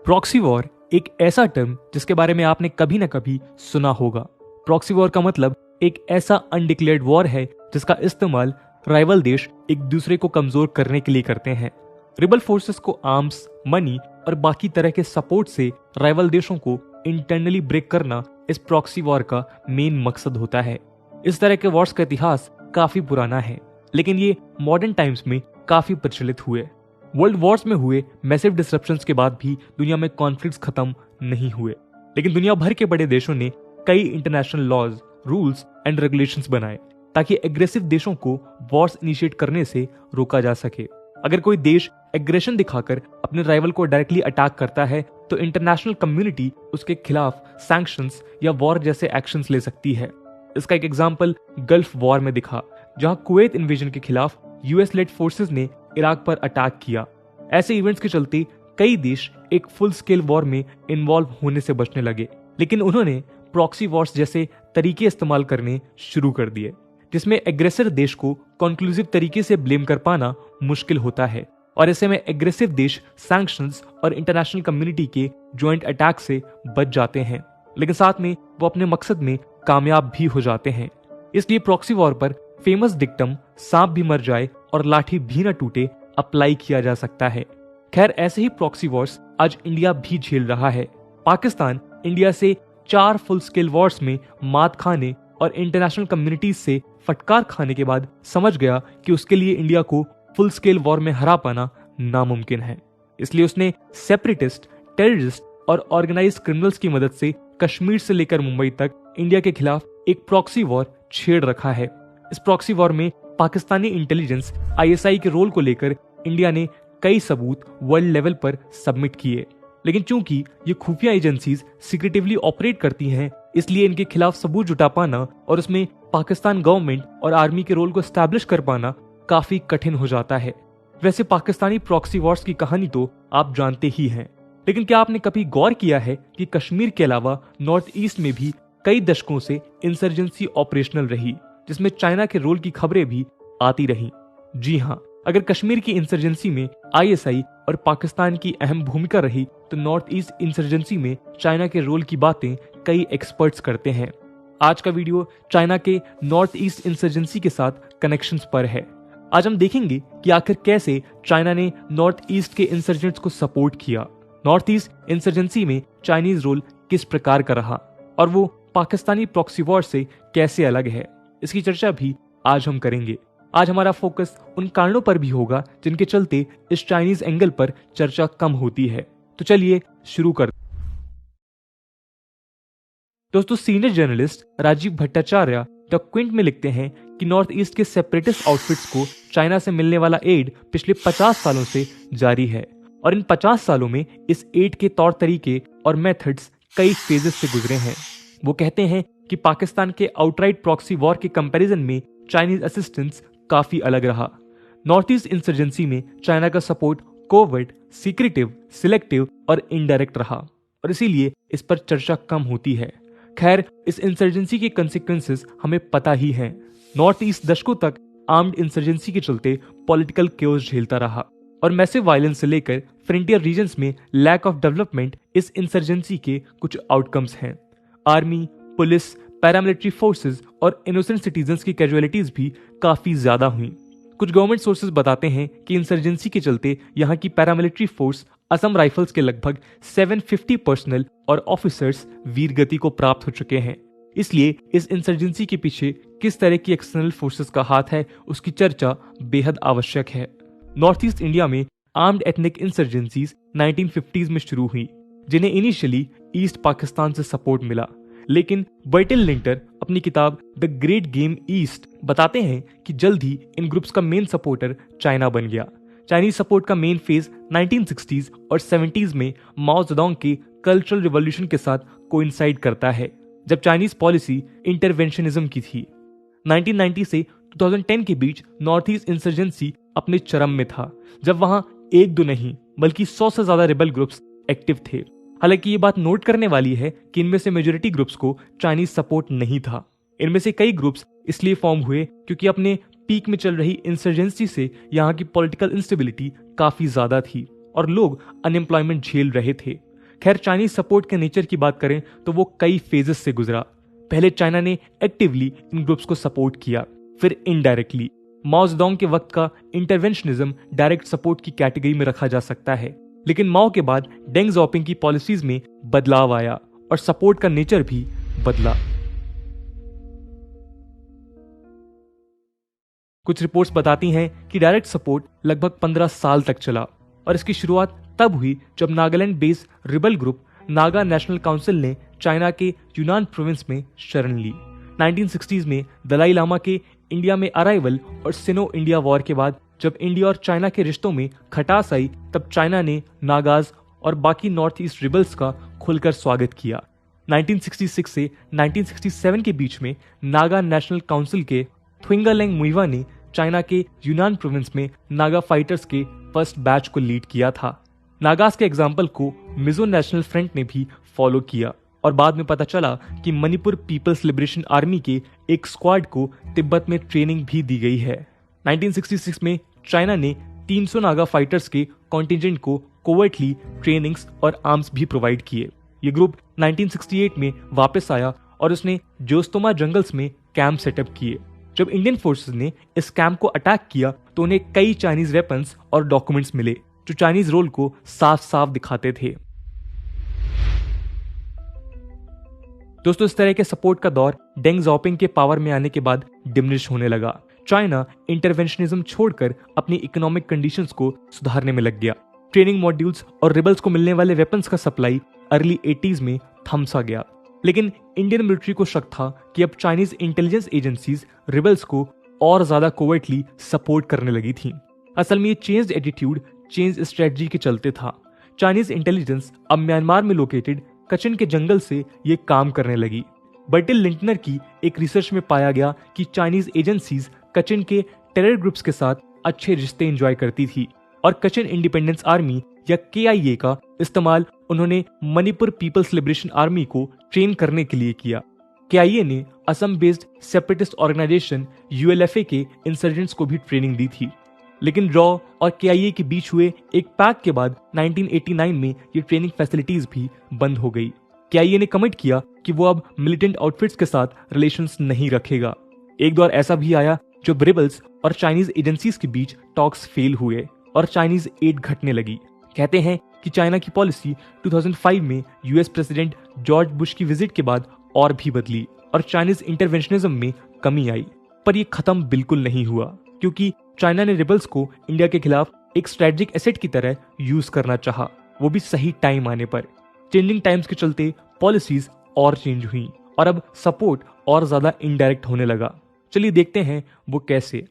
Proxy war एक ऐसा term जिसके बारे में आपने कभी ना कभी सुना होगा। प्रॉक्सी वॉर का मतलब एक ऐसा अनडिक्लेयर्ड वॉर है जिसका इस्तेमाल राइवल देश एक दूसरे को कमजोर करने के लिए करते हैं। रिबल फोर्सेस को आर्म्स, मनी और बाकी तरह के सपोर्ट से राइवल देशों को इंटरनली ब्रेक करना इस प्रॉक्सी वॉर का मेन मकसद होता है। इस तरह के वॉर्स का इतिहास काफी पुराना है, लेकिन ये मॉडर्न टाइम्स में काफी प्रचलित हुए। वर्ल्ड वॉर्स में हुए मैसिव डिसरप्शंस के बाद भी दुनिया में कॉन्फ्लिक्ट्स खत्म नहीं हुए, लेकिन दुनिया भर के बड़े देशों ने कई international laws, rules and regulations बनाए ताकि एग्रेसिव देशों को वॉर्स इनिशिएट करने से रोका जा सके। अगर कोई देश एग्रेशन दिखाकर अपने राइवल को डायरेक्टली अटैक करता है तो इंटरनेशनल कम्युनिटी उसके खिलाफ सैंक्शंस या वॉर जैसे एक्शंस ले सकती है। इसका एक एग्जांपल गल्फ वॉर में दिखा, जहां कुवैत इन्वेजन के खिलाफ यूएस लेड फोर्सेस ने इराक पर अटैक किया। ऐसे इवेंट्स के चलते कई देश एक फुल स्केल वॉर में इन्वॉल्व होने से बचने लगे, लेकिन उन्होंने प्रॉक्सी वॉर्स जैसे तरीके इस्तेमाल करने शुरू कर दिए, जिसमें एग्रेसर देश को कंक्लूसिव तरीके से ब्लेम कर पाना मुश्किल होता है और ऐसे में एग्रेसिव देश सैंक्शंस और इंटरनेशनल कम्युनिटी के ज्वाइंट अटैक से बच जाते हैं, लेकिन साथ में वो अपने मकसद में कामयाब भी हो जाते हैं। इसलिए प्रॉक्सी वॉर पर फेमस डिक्टम सांप भी मर जाए और लाठी भी न टूटे अप्लाई किया जा सकता है। खैर, ऐसे ही प्रॉक्सी वॉर्स आज इंडिया भी झेल रहा है। पाकिस्तान इंडिया से 4 फुल स्केल वॉर्स में मात खाने और इंटरनेशनल कम्युनिटीज से फटकार खाने के बाद समझ गया कि उसके लिए इंडिया को फुल स्केल वॉर में हरा पाना नामुमकिन है। इसलिए उसने सेपरेटिस्ट, टेररिस्ट और ऑर्गेनाइज्ड क्रिमिनल्स की मदद से कश्मीर से लेकर मुंबई तक इंडिया के खिलाफ एक प्रॉक्सी वॉर छेड़ रखा है। इस प्रॉक्सी वॉर में पाकिस्तानी इंटेलिजेंस आईएसआई के रोल को लेकर इंडिया ने कई सबूत वर्ल्ड लेवल पर सबमिट किए, लेकिन चूंकि ये खुफिया एजेंसीज सीक्रेटिवली ऑपरेट करती हैं, इसलिए इनके खिलाफ सबूत जुटा पाना और उसमें पाकिस्तान गवर्नमेंट और आर्मी के रोल को एस्टैब्लिश कर पाना काफी कठिन हो जाता है। वैसे पाकिस्तानी प्रॉक्सी वॉर्स की कहानी तो आप जानते ही हैं, लेकिन क्या आपने कभी गौर किया है कि कश्मीर के अलावा नॉर्थ ईस्ट में भी कई दशकों से इंसर्जेंसी ऑपरेशनल रही, जिसमें चाइना के रोल की खबरें भी आती रही। जी हाँ, अगर कश्मीर की इंसर्जेंसी में आईएसआई और पाकिस्तान की अहम भूमिका रही तो नॉर्थ ईस्ट इंसर्जेंसी में चाइना के रोल की बातें कई एक्सपर्ट्स करते हैं। आज का वीडियो चाइना के नॉर्थ ईस्ट इंसर्जेंसी के साथ कनेक्शंस पर है। आज हम देखेंगे कि आखिर कैसे चाइना ने नॉर्थ ईस्ट के इंसर्जेंट्स को सपोर्ट किया, नॉर्थ ईस्ट इंसर्जेंसी में चाइनीज रोल किस प्रकार का रहा और वो पाकिस्तानी प्रॉक्सी वॉर से कैसे अलग है। इसकी चर्चा भी आज हम करेंगे। आज हमारा फोकस उन कारणों पर भी होगा जिनके चलते इस चाइनीज एंगल पर चर्चा कम होती है। तो चलिए शुरू कर। दोस्तों, senior journalist Rajeev Bhattacharya the Quint में लिखते हैं कि नॉर्थ ईस्ट के सेपरेटिस्ट आउटफिट्स को चाइना से मिलने वाला एड पिछले 50 सालों से जारी है और इन 50 सालों में इस एड के तौर तरीके और मेथड्स कई फेजेस से गुजरे हैं। वो कहते हैं कि पाकिस्तान के आउटराइट प्रॉक्सी वॉर के कंपैरिजन में चाइनीज असिस्टेंस काफी अलग रहा। नॉर्थ ईस्ट इंसर्जेंसी में चाइना का सपोर्ट कोवर्ट, सीक्रेटिव, सिलेक्टिव और इनडायरेक्ट रहा और इसीलिए इस पर चर्चा कम होती है। खैर, इस इंसर्जेंसी के कंसिक्वेंसेस हमें पता ही हैं। नॉर्थ ईस्ट दशकों तक आर्म्ड इंसर्जेंसी के चलते पॉलिटिकल केओस झेलता रहा और मैसिव वायलेंस से लेकर फ्रंटियर रीजन्स में लैक ऑफ डेवलपमेंट इस इंसर्जेंसी के कुछ आउटकम्स हैं। आर्मी, पुलिस, पैरामिलिट्री फोर्सेस और इनोसेंट सिटीजन्स की कैजुअलिटीज भी काफी ज्यादा हुई। कुछ गवर्नमेंट सोर्सेज बताते हैं कि इंसर्जेंसी के चलते यहाँ की पैरामिलिट्री फोर्स असम राइफल्स के लगभग 750 पर्सनल और ऑफिसर्स वीरगति को प्राप्त हो चुके हैं। इसलिए इस इंसर्जेंसी के पीछे किस तरह की एक्सटर्नल फोर्सेस का हाथ है, उसकी चर्चा बेहद आवश्यक है। नॉर्थ ईस्ट इंडिया में आर्म्ड एथनिक इंसर्जेंसीज 1950s में शुरू हुई, जिन्हें इनिशियली ईस्ट पाकिस्तान से सपोर्ट मिला, लेकिन बर्टिल लिंटर अपनी किताब द ग्रेट गेम ईस्ट बताते हैं कि जल्द ही इन ग्रुप्स का मेन सपोर्टर चाइना बन गया। चाइनीज सपोर्ट का मेन फेज 1960s और 70s में माओ जेडोंग के कल्चरल रिवॉल्यूशन के साथ कोइंसाइड करता है, जब चाइनीज पॉलिसी इंटरवेंशनिज्म की थी। 1990 से 2010 के बीच नॉर्थ ईस्ट इंसर्जेंसी अपने चरम में था, जब वहां एक दो नहीं बल्कि 100 से ज्यादा रिबल ग्रुप्स एक्टिव थे। हालांकि ये बात नोट करने वाली है कि इनमें से मेजोरिटी ग्रुप्स को चाइनीज सपोर्ट नहीं था। इनमें से कई ग्रुप्स इसलिए फॉर्म हुए क्योंकि अपने पीक में चल रही इंसर्जेंसी से यहाँ की पॉलिटिकल इंस्टेबिलिटी काफी ज्यादा थी और लोग अनएम्प्लॉयमेंट झेल रहे थे। खैर, चाइनीज सपोर्ट के नेचर की बात करें तो वो कई फेजेस से गुजरा। पहले चाइना ने एक्टिवली इन ग्रुप्स को सपोर्ट किया, फिर इनडायरेक्टली। माओ जेडोंग के वक्त का इंटरवेंशनिज्म डायरेक्ट सपोर्ट की कैटेगरी में रखा जा सकता है, लेकिन माओ के बाद डेंग ज़ाओपिंग की पॉलिसीज में बदलाव आया और सपोर्ट का नेचर भी बदला। कुछ रिपोर्ट्स बताती हैं कि डायरेक्ट सपोर्ट लगभग 15 साल तक चला और इसकी शुरुआत तब हुई जब Nagaland based rebel group Naga national council ने चाइना के यूनान प्रोविंस में शरण ली। 1960s में दलाई लामा के इंडिया में अराइवल और सिनो इंडिया वॉर के बाद जब इंडिया और चाइना के रिश्तों में खटास आई, तब चाइना ने नागाज और बाकी नॉर्थ ईस्ट रिबल्स का खुलकर स्वागत किया। 1966 से 1967 के बीच में नागा नेशनल काउंसिल के थुइंगालेंग मुइवा ने चाइना के यूनान प्रोविंस में नागा फाइटर्स के फर्स्ट बैच को लीड किया था। नागास के एग्जाम्पल को मिजो नेशनल फ्रंट ने भी फॉलो किया और बाद में पता चला कि मणिपुर पीपल्स लिबरेशन आर्मी के एक स्क्वाड को तिब्बत में ट्रेनिंग भी दी गई है। 1966 में चाइना ने 300 नागा फाइटर्स के कॉन्टिजेंट को कोवर्टली ट्रेनिंग्स और आर्म्स भी प्रोवाइड किए। ये ग्रुप 1968 में वापस आया और उसने जोस्तोमा जंगल्स में कैंप सेटअप किए। जब इंडियन फोर्सेस ने इस कैंप को अटैक किया तो उन्हें कई चाइनीज वेपन्स और डॉक्यूमेंट्स मिले जो चाइनीज रोल को साफ साफ दिखाते थे। दोस्तों, इस तरह के सपोर्ट का दौर डेंग ज़ाओपिंग के पावर में आने के बाद डिमिनिश होने लगा। चाइना इंटरवेंशनिज्म छोड़कर अपनी इकोनॉमिक कंडीशंस को सुधारने में लग गया। ट्रेनिंग मॉड्यूल्स और रिबल्स को मिलने वाले वेपन्स का सप्लाई अर्ली 80s में थम सा गया। लेकिन इंडियन मिलिट्री को शक था कि अब चाइनीज इंटेलिजेंस एजेंसीज रिबल्स को और ज्यादा कोवर्टली सपोर्ट करने लगी थी। असल में ये चेंज्ड एटीट्यूड चेंज स्ट्रेटजी के चलते था। चाइनीज इंटेलिजेंस अब म्यांमार में लोकेटेड कचिन के जंगल से ये काम करने लगी। बर्टिल लिंटनर की एक रिसर्च में पाया गया कि चाइनीज एजेंसीज कचिन के टेरर ग्रुप्स के साथ अच्छे रिश्ते एंजॉय करती थी और कचिन इंडिपेंडेंस आर्मी या KIA का इस्तेमाल उन्होंने मणिपुर पीपल्स लिबरेशन आर्मी को ट्रेन करने के लिए किया। KIA ने Assam based separatist organisation ULFA के इंसर्जेंट्स को भी ट्रेनिंग दी थी। लेकिन रॉ और KIA के बीच हुए एक पैक्ट के बाद 1989 में ये ट्रेनिंग फैसिलिटीज भी बंद हो गई। KIA ने कमिट किया कि वो अब मिलिटेंट आउटफिट्स के साथ रिलेशंस नहीं रखेगा। एक दौर ऐसा भी आया जब रिबल्स और चाइनीज एजेंसीज के बीच टॉक्स फेल हुए और चाइनीज एड घटने लगी। कहते हैं कि चाइना की पॉलिसी 2005 में US प्रेसिडेंट जॉर्ज बुश की विजिट के बाद और भी बदली और चाइनीज इंटरवेंशनिज्म में कमी आई। पर ये खत्म बिल्कुल नहीं हुआ, क्योंकि चाइना ने रिबल्स को इंडिया के खिलाफ एक स्ट्रेटेजिक एसेट की तरह यूज करना चाहा, वो भी सही टाइम आने पर। चेंजिंग टाइम्स के चलते पॉलिसीज और चेंज हुई और अब सपोर्ट और ज्यादा इनडायरेक्ट होने लगा। चलिए देखते हैं वो कैसे।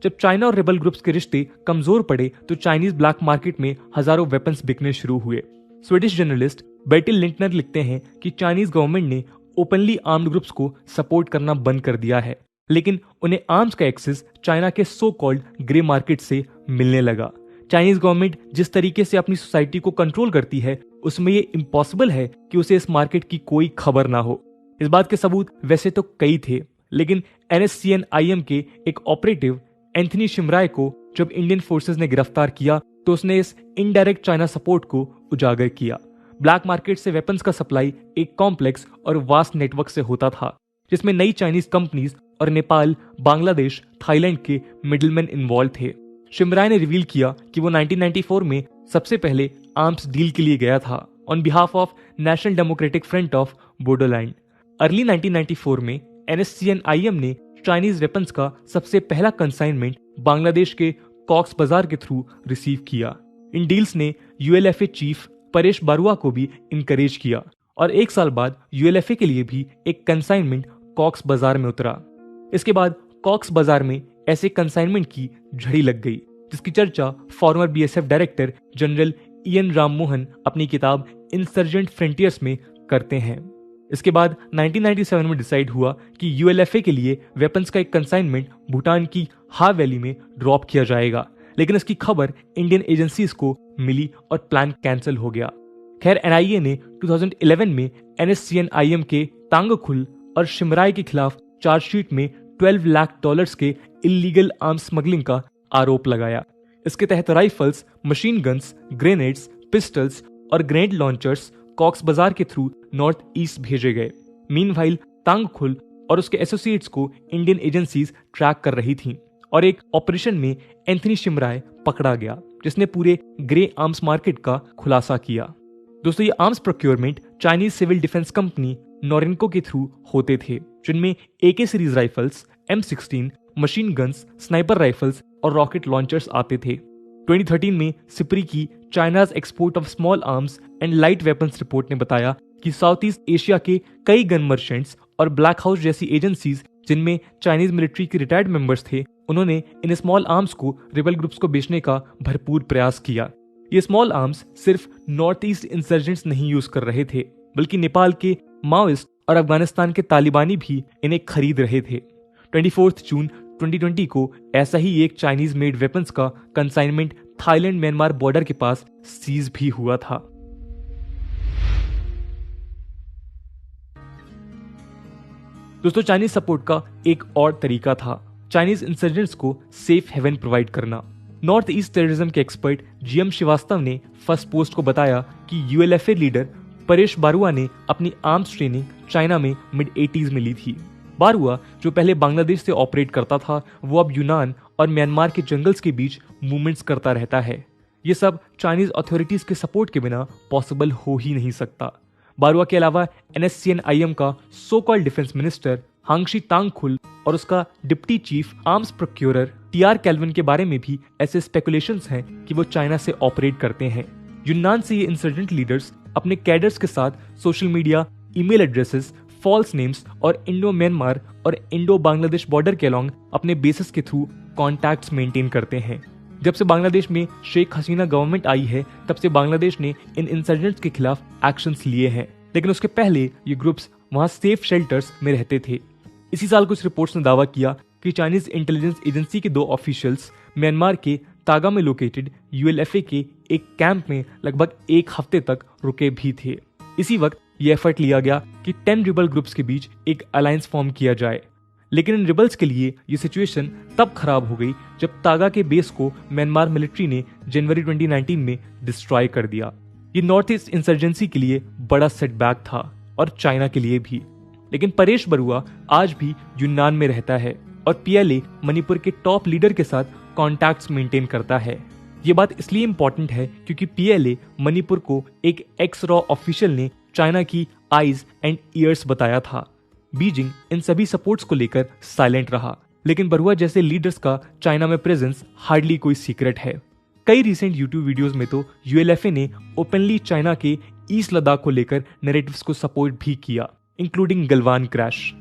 जब चाइना और रिबल ग्रुप्स के रिश्ते कमजोर पड़े तो चाइनीज ब्लैक मार्केट में हजारों वेपन्स बिकने शुरू हुए। स्वीडिश जर्नलिस्ट बर्टिल लिंटनर लिखते हैं कि चाइनीज गवर्नमेंट ने ओपनली आर्म्ड ग्रुप्स को सपोर्ट करना बंद कर दिया है, लेकिन उन्हें आर्म्स का एक्सेस चाइना के सो कॉल्ड ग्रे मार्केट से मिलने लगा। चाइनीज गवर्नमेंट जिस तरीके से अपनी सोसाइटी को कंट्रोल करती है, उसमें ये इम्पॉसिबल है कि उसे इस मार्केट की कोई खबर ना हो। इस बात के सबूत वैसे तो कई थे, लेकिन NSCN-IM के एक ऑपरेटिव एंथनी शिमराय को जब इंडियन फोर्सेस ने गिरफ्तार किया तो उसने इस इनडायरेक्ट चाइना सपोर्ट को उजागर किया। ब्लैक मार्केट से वेपन्स का सप्लाई एक कॉम्प्लेक्स और वास्ट नेटवर्क से होता था, जिसमें नई चाइनीज कंपनीज और नेपाल, बांग्लादेश, थाईलैंड के मिडलमैन इन्वॉल्व थे। शिमराय ने रिवील किया कि वो 1994 में सबसे पहले आर्म्स डील के लिए गया था on behalf of national democratic front of Bodoland. Early 1994 में NSCN-IM ने चाइनीज वेपन्स का सबसे पहला कंसाइनमेंट बांग्लादेश के कॉक्स बाजार के थ्रू रिसीव किया। इन डील्स ने ULFA चीफ परेश बारुआ को भी इनकरेज किया और एक साल बाद ULFA के लिए भी एक कंसाइनमेंट कॉक्स बाजार में उतरा। इसके बाद कॉक्स बाजार में ऐसे कंसाइनमेंट की झड़ी लग गई, जिसकी चर्चा farmer BSF director general Ian Rammohan अपनी किताब इंसर्जेंट फ्रंटियर्स में करते हैं। इसके बाद 1997 में डिसाइड हुआ कि ULFA के लिए वेपन्स का एक कंसाइनमेंट भूटान की हा वैली में ड्रॉप किया जाएगा, लेकिन इसकी खबर इंडियन एजेंसीज को मिली और प्लान कैंसिल हो गया। खैर, NIA ने 2011 में NSCN-IM के तांगखुल और शिमराय के खिलाफ चार्जशीट में $12 लाख के इलीगल आर्म्स स्मगलिंग का आरोप लगाया। इसके तहत rifles, machine guns, grenades, pistols और ग्रेनेड लॉन्चर्स कॉक्स बाजार के थ्रू नॉर्थ ईस्ट भेजे गए। मीनवाइल तांगखुल और उसके एसोसिएट्स को इंडियन एजेंसीज ट्रैक कर रही थीं और एक ऑपरेशन में एंथनी शिमराय पकड़ा गया, जिसने पूरे ग्रे आर्म्स मार्केट का खुलासा किया। दोस्तों, ये arms procurement Chinese civil defence company Norinco के थ्रू होते थे, जिनमें AK series rifles, M16, machine guns, sniper rifles और रॉकेट लॉन्चर्स आते थे। 2013 में सिप्री की China's export of small arms and light weapons report ने बताया कि साउथ ईस्ट एशिया के कई गन मर्चेंट्स और ब्लैक हाउस जैसी एजेंसीज जिनमें चाइनीज मिलिट्री के रिटायर्ड मेंबर्स थे, उन्होंने इन स्मॉल आर्म्स को रिबल ग्रुप्स को बेचने का भरपूर प्रयास किया। ये स्मॉल आर्म्स सिर्फ नॉर्थ ईस्ट इंसर्जेंट्स नहीं यूज कर रहे थे, बल्कि नेपाल के माओइस्ट और अफगानिस्तान के तालिबानी भी इन्हें खरीद रहे थे। 24 जून 2020 को ऐसा ही एक चाइनीज मेड वेपन्स का कंसाइनमेंट थाईलैंड म्यांमार बॉर्डर के पास सीज भी हुआ था। दोस्तों, चाइनीज सपोर्ट का एक और तरीका था चाइनीज इंसर्जेंट्स को सेफ हेवन प्रोवाइड करना। नॉर्थ ईस्ट टेररिज्म के एक्सपर्ट GM श्रीवास्तव ने फर्स्ट पोस्ट को बताया कि ULFA लीडर परेश बारुआ ने अपनी आर्म्स ट्रेनिंग चाइना में मिड-80s में ली थी। बारुआ, जो पहले बांग्लादेश से ऑपरेट करता था, वो अब यूनान और म्यांमार के जंगल्स के बीच मूवमेंट्स करता रहता है। ये सब चाइनीज अथॉरिटीज के सपोर्ट के बिना पॉसिबल हो ही नहीं सकता। बारुआ के अलावा NSCN-IM का so called defence minister Hangshi Tangkhul और उसका deputy chief arms procurer TR Calvin के बारे में भी ऐसे स्पेकुलेशंस हैं कि वो चाइना से ऑपरेट करते हैं। यूनान से ये इंसर्जेंट लीडर्स अपने कैडर्स के साथ social media, email addresses, false names और इंडो म्यांमार और इंडो बांग्लादेश बॉर्डर के अलॉन्ग अपने बेसिस के थ्रू कॉन्टैक्ट्स मेंटेन करते हैं। जब से बांग्लादेश में शेख हसीना गवर्नमेंट आई है, तब से बांग्लादेश ने इन इंसर्जेंट्स के खिलाफ एक्शंस लिए हैं, लेकिन उसके पहले ये ग्रुप्स वहां सेफ शेल्टर्स में रहते थे। इसी साल कुछ रिपोर्ट्स ने दावा किया कि चाइनीज इंटेलिजेंस एजेंसी के 2 ऑफिशियल्स म्यांमार के तागा में लोकेटेड ULFA के एक कैंप में लगभग 1 हफ्ते तक रुके भी थे। इसी वक्त ये एफर्ट लिया गया कि 10 रिबल ग्रुप्स के बीच एक अलायंस फॉर्म किया जाए, लेकिन इन रिबल्स के लिए ये सिचुएशन तब खराब हो गई जब तागा के बेस को म्यांमार मिलिट्री ने जनवरी 2019 में डिस्ट्रॉय कर दिया। ये नॉर्थ ईस्ट इंसर्जेंसी के लिए बड़ा सेटबैक था और चाइना के लिए भी। लेकिन परेश बरुआ आज भी यूनान में रहता है और PLA मणिपुर के टॉप लीडर के साथ कॉन्टैक्ट्स मेंटेन करता है। ये बात इसलिए इंपॉर्टेंट है क्योंकि PLA मणिपुर को एक एक्स-रॉ ऑफिशियल ने चाइना की आईज एंड ईयर्स बताया था। बीजिंग इन सभी सपोर्ट्स को लेकर साइलेंट रहा, लेकिन बरुआ जैसे लीडर्स का चाइना में प्रेजेंस हार्डली कोई सीक्रेट है। कई रिसेंट YouTube वीडियोस में तो ULFA ने ओपनली चाइना के ईस्ट लद्दाख को लेकर नैरेटिव्स को सपोर्ट भी किया, इंक्लूडिंग गलवान क्रैश।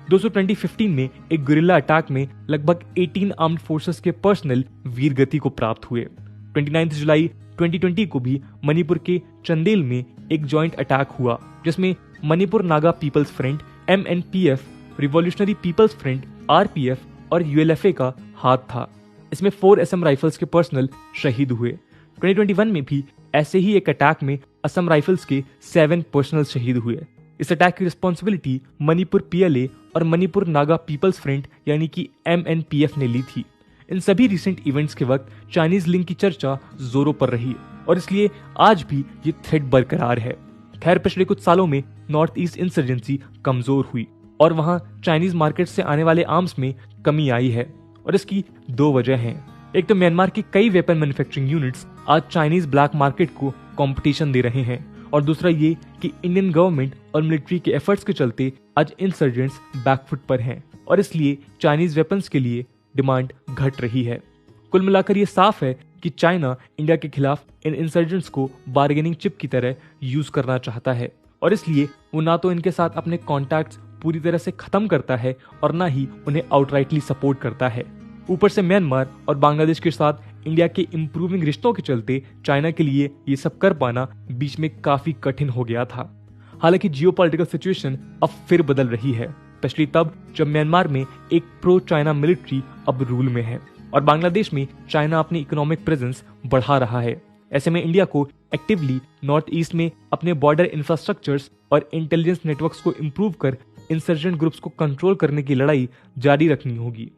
2015 में एक गुरिल्ला अटैक में लगभग 18 आर्म्ड फोर्सेस के पर्सनल वीरगति को प्राप्त हुए। 29 जुलाई 2020 को भी मणिपुर के चंदेल में एक जॉइंट अटैक हुआ, जिसमें Manipur Naga people's front MNPF, revolutionary people's front RPF और ULFA का हाथ था। इसमें 4 असम राइफल्स के पर्सनल शहीद हुए। 2021 में भी ऐसे ही एक अटैक में असम राइफल्स के 7 पर्सनल शहीद हुए। इस अटैक की रिस्पॉन्सिबिलिटी मणिपुर PLA और मणिपुर नागा पीपल्स फ्रंट यानी कि MNPF ने ली थी। इन सभी रिसेंट इवेंट्स के वक्त चाइनीज लिंक की चर्चा जोरों पर रही और इसलिए आज भी ये थ्रेट बरकरार है। खैर, पिछले कुछ सालों में नॉर्थ ईस्ट इंसर्जेंसी कमजोर हुई और वहां चाइनीज मार्केट से आने वाले आर्म्स में कमी आई है और इसकी 2 वजह हैं। एक तो म्यांमार की कई वेपन मैन्युफैक्चरिंग यूनिट्स आज चाइनीज ब्लैक मार्केट को कंपटीशन दे रहे हैं और दूसरा ये कि इंडियन गवर्नमेंट और मिलिट्री के एफर्ट्स के चलते आज इंसर्जेंट्स बैकफुट पर हैं और इसलिए चाइनीज वेपन्स के लिए डिमांड घट रही है। कुल मिलाकर ये साफ है कि चाइना इंडिया के खिलाफ इन इंसर्जेंट्स को बार्गेनिंग चिप की तरह यूज करना चाहता है और इसलिए वो ना तो इनके साथ अपने कॉन्टैक्ट्स पूरी तरह से खत्म करता है और ना ही उन्हें आउटराइटली सपोर्ट करता है। ऊपर से म्यांमार और बांग्लादेश के साथ इंडिया के इंप्रूविंग रिश्तों के चलते चाइना के लिए ये सब कर पाना बीच में काफी कठिन हो गया था। हालांकि जियोपॉलिटिकल सिचुएशन अब फिर बदल रही है, स्पेशली तब जब म्यांमार में एक प्रो चाइना मिलिट्री अब रूल में है और बांग्लादेश में चाइना अपनी इकोनॉमिक प्रेजेंस बढ़ा रहा है। ऐसे में इंडिया को एक्टिवली नॉर्थ ईस्ट में अपने बॉर्डर इंफ्रास्ट्रक्चर्स और इंटेलिजेंस नेटवर्क्स को इंप्रूव कर इंसर्जेंट ग्रुप्स को कंट्रोल करने की लड़ाई जारी रखनी होगी।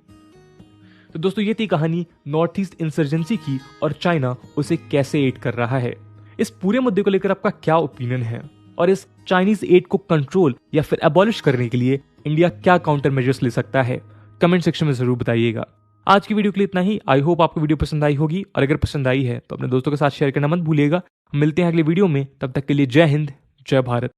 तो दोस्तों ये थी कहानी नॉर्थ ईस्ट इंसर्जेंसी की और चाइना उसे कैसे एड कर रहा है। इस पूरे मुद्दे को लेकर आपका क्या ओपिनियन है और इस चाइनीज एड को कंट्रोल या फिर एबॉलिश करने के लिए इंडिया क्या काउंटर मेजर्स ले सकता है, कमेंट सेक्शन में जरूर बताइएगा। आज की वीडियो के लिए इतना ही। आई होप आपको वीडियो पसंद आई होगी और अगर पसंद आई है तो अपने दोस्तों के साथ शेयर करना मत भूलिएगा। मिलते हैं अगले वीडियो में, तब तक के लिए जय हिंद, जय भारत।